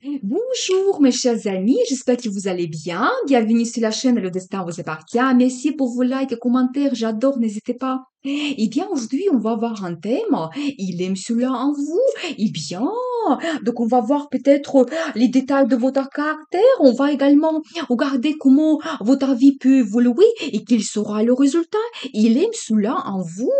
Bonjour mes chers amis, j'espère que vous allez bien. Bienvenue sur la chaîne Le Destin vous appartient. Merci pour vos likes et commentaires, j'adore, n'hésitez pas. Eh bien, aujourd'hui, on va voir un thème. Il aime cela en vous. Eh bien, donc on va voir peut-être les détails de votre caractère. On va également regarder comment votre vie peut évoluer et quel sera le résultat. Il aime cela en vous.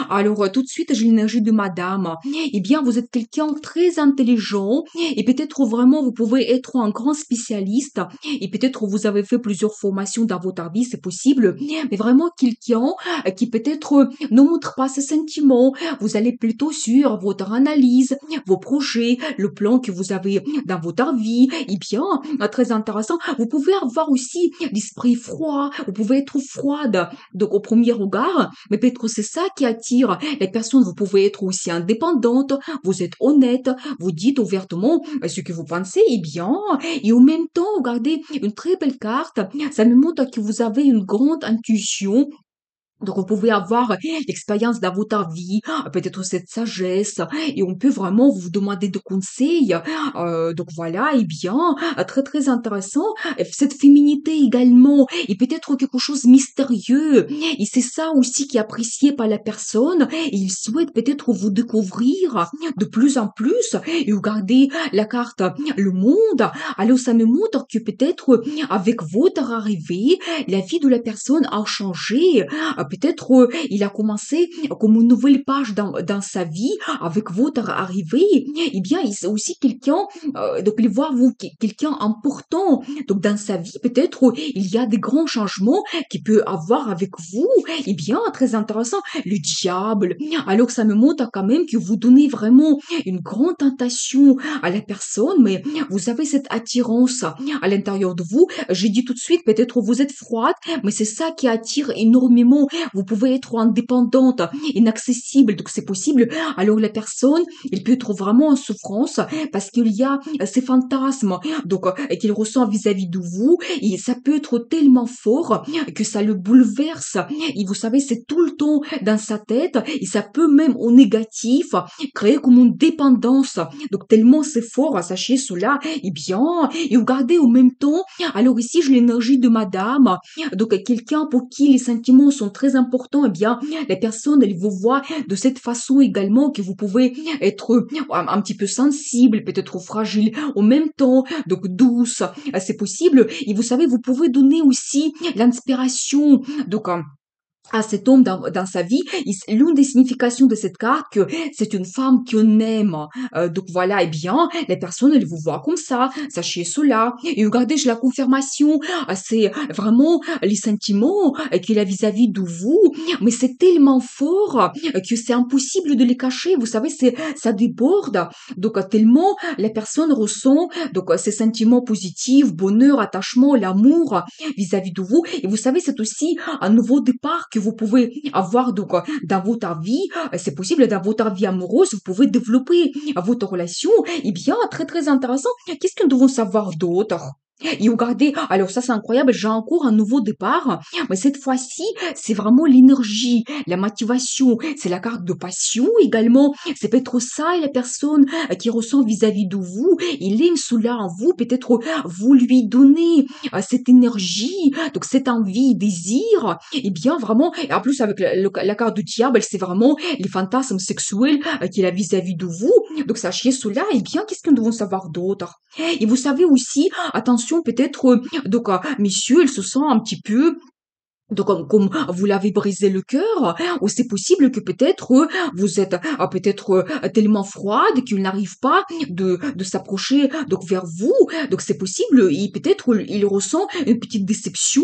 Alors, tout de suite, j'ai l'énergie de madame. Eh bien, vous êtes quelqu'un de très intelligent et peut-être vraiment vous pouvez être un grand spécialiste et peut-être vous avez fait plusieurs formations dans votre vie, c'est possible, mais vraiment quelqu'un qui peut-être ne montre pas ses sentiments. Vous allez plutôt sur votre analyse, vos projets, le plan que vous avez dans votre vie. Et bien, très intéressant. Vous pouvez avoir aussi l'esprit froid. Vous pouvez être froide, donc au premier regard, mais peut-être c'est ça qui attire les personnes. Vous pouvez être aussi indépendante. Vous êtes honnête. Vous dites ouvertement ce que vous pensez est bien. Et en même temps, regardez une très belle carte. Ça me montre que vous avez une grande intuition. Donc, vous pouvez avoir l'expérience dans votre vie, peut-être cette sagesse, et on peut vraiment vous demander de conseils. Donc voilà, et bien, très très intéressant. Cette féminité également, et peut-être quelque chose mystérieux. Et c'est ça aussi qui est apprécié par la personne. Et il souhaite peut-être vous découvrir de plus en plus. Et regardez la carte, le monde. Alors ça me montre que peut-être avec votre arrivée, la vie de la personne a changé. Peut-être il a commencé comme une nouvelle page dans sa vie avec votre arrivée. Eh bien, c'est aussi quelqu'un, donc il voit vous quelqu'un important. Donc dans sa vie, peut-être il y a des grands changements qu'il peut avoir avec vous. Eh bien, très intéressant. Le diable. Alors ça me montre quand même que vous donnez vraiment une grande tentation à la personne, mais vous avez cette attirance à l'intérieur de vous. J'ai dit tout de suite, peut-être vous êtes froide, mais c'est ça qui attire énormément. Vous pouvez être indépendante, inaccessible, donc c'est possible. Alors la personne, il peut être vraiment en souffrance parce qu'il y a ces fantasmes donc et qu'il ressent vis-à-vis de vous et ça peut être tellement fort que ça le bouleverse. Et vous savez, c'est tout le temps dans sa tête et ça peut même au négatif créer comme une dépendance. Donc tellement c'est fort, sachez cela. Et bien, et regardez en même temps. Alors ici, j'ai l'énergie de madame. Donc quelqu'un pour qui les sentiments sont très importants, eh bien, les personnes, elles vous voient de cette façon également que vous pouvez être un petit peu sensible, peut-être fragile en même temps, donc douce, c'est possible. Et vous savez, vous pouvez donner aussi l'inspiration. Donc, à cet homme dans sa vie. L'une des significations de cette carte, que c'est une femme qu'on aime. Donc voilà, eh bien, les personnes, elles vous voient comme ça, sachez cela. Et regardez, j'ai la confirmation, c'est vraiment les sentiments qu'il a vis-à-vis de vous, mais c'est tellement fort que c'est impossible de les cacher. Vous savez, ça déborde. Donc tellement la personne ressent donc ces sentiments positifs, bonheur, attachement, l'amour vis-à-vis de vous. Et vous savez, c'est aussi un nouveau départ que vous pouvez avoir donc dans votre vie. C'est possible dans votre vie amoureuse, vous pouvez développer votre relation. Eh bien, très très intéressant. Qu'est-ce que nous devons savoir d'autre? Et regardez, alors ça c'est incroyable, j'ai encore un nouveau départ, mais cette fois-ci, c'est vraiment l'énergie, la motivation, c'est la carte de passion également, c'est peut-être ça et la personne qui ressent vis-à-vis de vous, il aime cela en vous, peut-être vous lui donnez cette énergie, donc cette envie, désir, et bien vraiment, et en plus avec la carte du diable, c'est vraiment les fantasmes sexuels qu'il a vis-à-vis de vous, donc sachez cela, et bien qu'est-ce que nous devons savoir d'autre? Et vous savez aussi, attention peut-être, donc monsieur, il se sent un petit peu donc, comme vous l'avez brisé le cœur, ou c'est possible que peut-être vous êtes peut-être tellement froide qu'il n'arrive pas de s'approcher donc vers vous. Donc c'est possible, et peut-être il ressent une petite déception.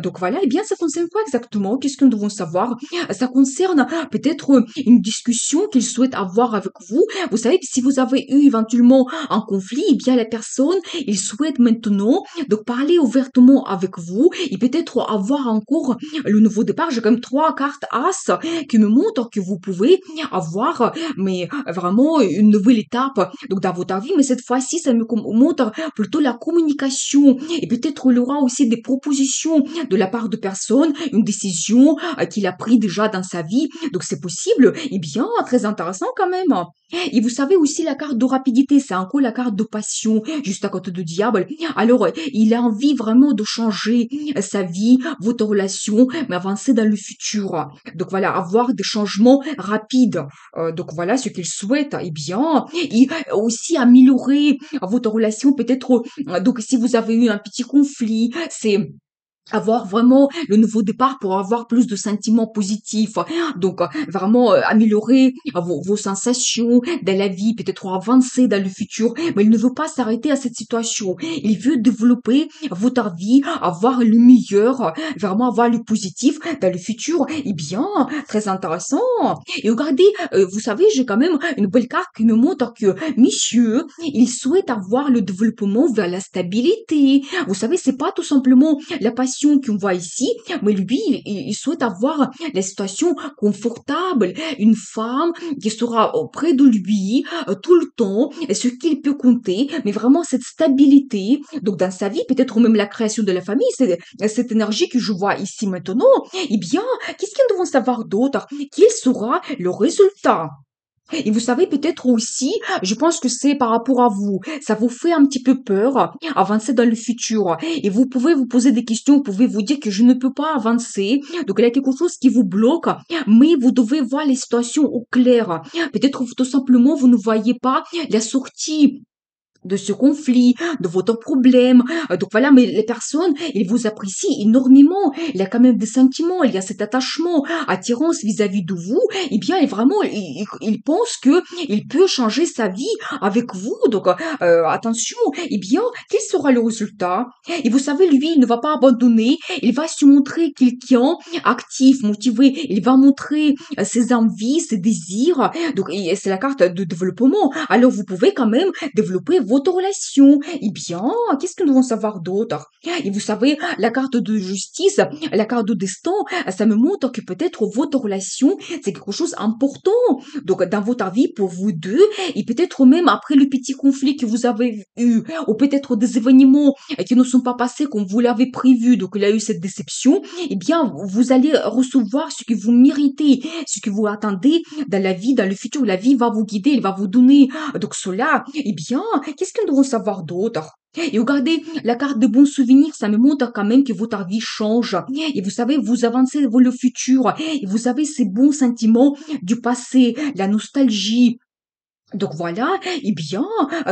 Donc voilà, eh bien ça concerne quoi exactement? Qu'est-ce que nous devons savoir? Ça concerne peut-être une discussion qu'il souhaite avoir avec vous. Vous savez, si vous avez eu éventuellement un conflit, eh bien la personne, il souhaite maintenant donc parler ouvertement avec vous et peut-être avoir un encore le nouveau départ. J'ai quand même 3 cartes As qui me montrent que vous pouvez avoir, mais vraiment une nouvelle étape donc dans votre vie. Mais cette fois-ci, ça me montre plutôt la communication et peut-être il y aura aussi des propositions de la part de personnes, une décision qu'il a pris déjà dans sa vie. Donc c'est possible. Eh bien, très intéressant quand même. Et vous savez aussi la carte de rapidité, c'est encore la carte de passion, juste à côté du diable. Alors, il a envie vraiment de changer sa vie, votre relation, mais avancer dans le futur. Donc voilà, avoir des changements rapides. Donc voilà ce qu'il souhaite. Eh bien, et aussi améliorer votre relation, peut-être. Donc si vous avez eu un petit conflit, c'est avoir vraiment le nouveau départ pour avoir plus de sentiments positifs. Donc, vraiment améliorer vos sensations dans la vie, peut-être avancer dans le futur. Mais il ne veut pas s'arrêter à cette situation. Il veut développer votre vie, avoir le meilleur, vraiment avoir le positif dans le futur. Eh bien, très intéressant. Et regardez, vous savez, j'ai quand même une belle carte qui me montre que monsieur, il souhaite avoir le développement vers la stabilité. Vous savez, c'est pas tout simplement la passion qu'on voit ici, mais lui, il souhaite avoir la situation confortable, une femme qui sera auprès de lui tout le temps, et ce qu'il peut compter, mais vraiment cette stabilité. Donc dans sa vie, peut-être même la création de la famille, c'est cette énergie que je vois ici maintenant. Eh bien, qu'est-ce qu'ils devront savoir d'autre? Quel sera le résultat? Et vous savez, peut-être aussi, je pense que c'est par rapport à vous. Ça vous fait un petit peu peur, avancer dans le futur. Et vous pouvez vous poser des questions, vous pouvez vous dire que je ne peux pas avancer. Donc, il y a quelque chose qui vous bloque, mais vous devez voir les situations au clair. Peut-être tout simplement, vous ne voyez pas la sortie de ce conflit, de votre problème. Donc voilà, mais les personnes, ils vous apprécient énormément. Il y a quand même des sentiments, il y a cet attachement, attirance vis-à-vis de vous. Eh bien, et vraiment, il pense que il peut changer sa vie avec vous. Donc attention. Eh bien, quel sera le résultat? Et vous savez, lui, il ne va pas abandonner. Il va se montrer quelqu'un actif, motivé. Il va montrer ses envies, ses désirs. Donc, et c'est la carte de développement. Alors, vous pouvez quand même développer votre relation. Eh bien, qu'est-ce que nous devons savoir d'autre? Et vous savez, la carte de justice, la carte de destin, ça me montre que peut-être votre relation, c'est quelque chose d'important. Donc, dans votre vie, pour vous deux, et peut-être même après le petit conflit que vous avez eu, ou peut-être des événements qui ne sont pas passés comme vous l'avez prévu, donc il y a eu cette déception, eh bien, vous allez recevoir ce que vous méritez, ce que vous attendez dans la vie, dans le futur. La vie va vous guider, elle va vous donner donc cela, eh bien, qu'est-ce qu'ils devront savoir d'autre? Et regardez, la carte de bons souvenirs, ça me montre quand même que votre vie change. Et vous savez, vous avancez vers le futur. Et vous avez ces bons sentiments du passé, la nostalgie. Donc voilà, eh bien,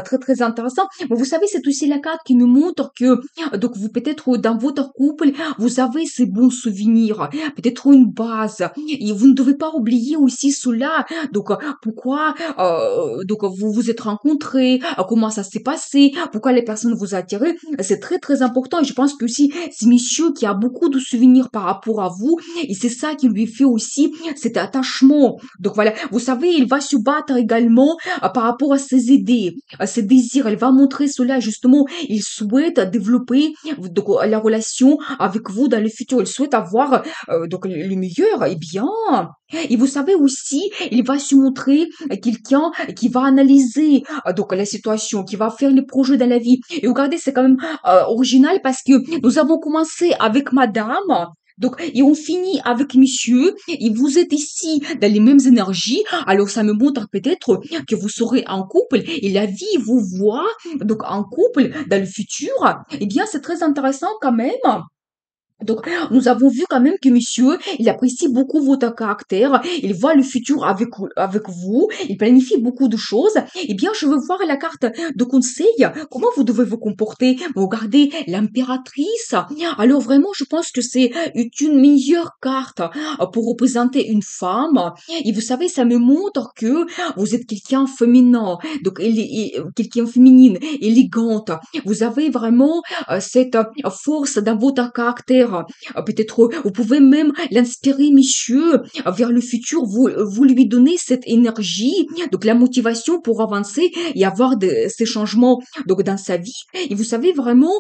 très très intéressant. Mais vous savez, c'est aussi la carte qui me montre que, donc vous peut-être dans votre couple, vous avez ces bons souvenirs, peut-être une base, et vous ne devez pas oublier aussi cela. Donc pourquoi, donc vous vous êtes rencontrés, comment ça s'est passé, pourquoi les personnes vous attirent, c'est très très important. Et je pense que aussi, c'est monsieur qui a beaucoup de souvenirs par rapport à vous, et c'est ça qui lui fait aussi cet attachement. Donc voilà, vous savez, il va se battre également par rapport à ses idées, à ses désirs. Elle va montrer cela justement. Il souhaite développer donc, la relation avec vous dans le futur. Il souhaite avoir donc le meilleur. Eh bien, et vous savez aussi, il va se montrer quelqu'un qui va analyser donc la situation, qui va faire les projets dans la vie. Et regardez, c'est quand même original parce que nous avons commencé avec madame. Donc, et on finit avec monsieur, et vous êtes ici dans les mêmes énergies, alors ça me montre peut-être que vous serez en couple, et la vie vous voit, donc en couple dans le futur, eh bien, c'est très intéressant quand même. Donc, nous avons vu quand même que monsieur, il apprécie beaucoup votre caractère, il voit le futur avec vous, il planifie beaucoup de choses. Eh bien, je veux voir la carte de conseil. Comment vous devez vous comporter? Regardez, l'impératrice. Alors vraiment, je pense que c'est une meilleure carte pour représenter une femme. Et vous savez, ça me montre que vous êtes quelqu'un féminin, donc quelqu'un féminine, élégante. Vous avez vraiment cette force dans votre caractère. l'avenir. Peut-être vous pouvez même l'inspirer, monsieur, vers le futur. Vous lui donnez cette énergie, donc la motivation pour avancer et avoir ces changements donc dans sa vie. Et vous savez vraiment,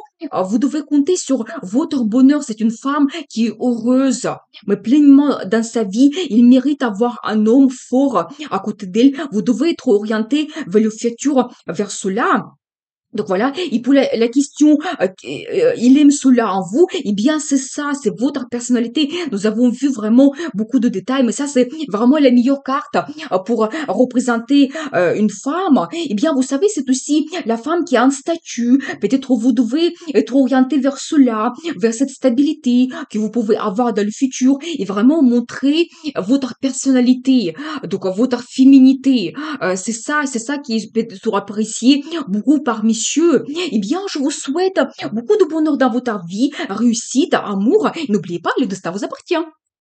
vous devez compter sur votre bonheur. C'est une femme qui est heureuse, mais pleinement dans sa vie. Il mérite d'avoir un homme fort à côté d'elle. Vous devez être orienté vers le futur, vers cela. Donc voilà, et pour la question, il aime cela en vous, eh bien c'est ça, c'est votre personnalité. Nous avons vu vraiment beaucoup de détails, mais ça c'est vraiment la meilleure carte pour représenter une femme. Eh bien vous savez, c'est aussi la femme qui a un statut. Peut-être vous devez être orienté vers cela, vers cette stabilité que vous pouvez avoir dans le futur et vraiment montrer votre personnalité, donc votre féminité. C'est ça qui sera apprécié beaucoup par messieurs. Eh bien, je vous souhaite beaucoup de bonheur dans votre vie, réussite, amour. N'oubliez pas, le destin vous appartient.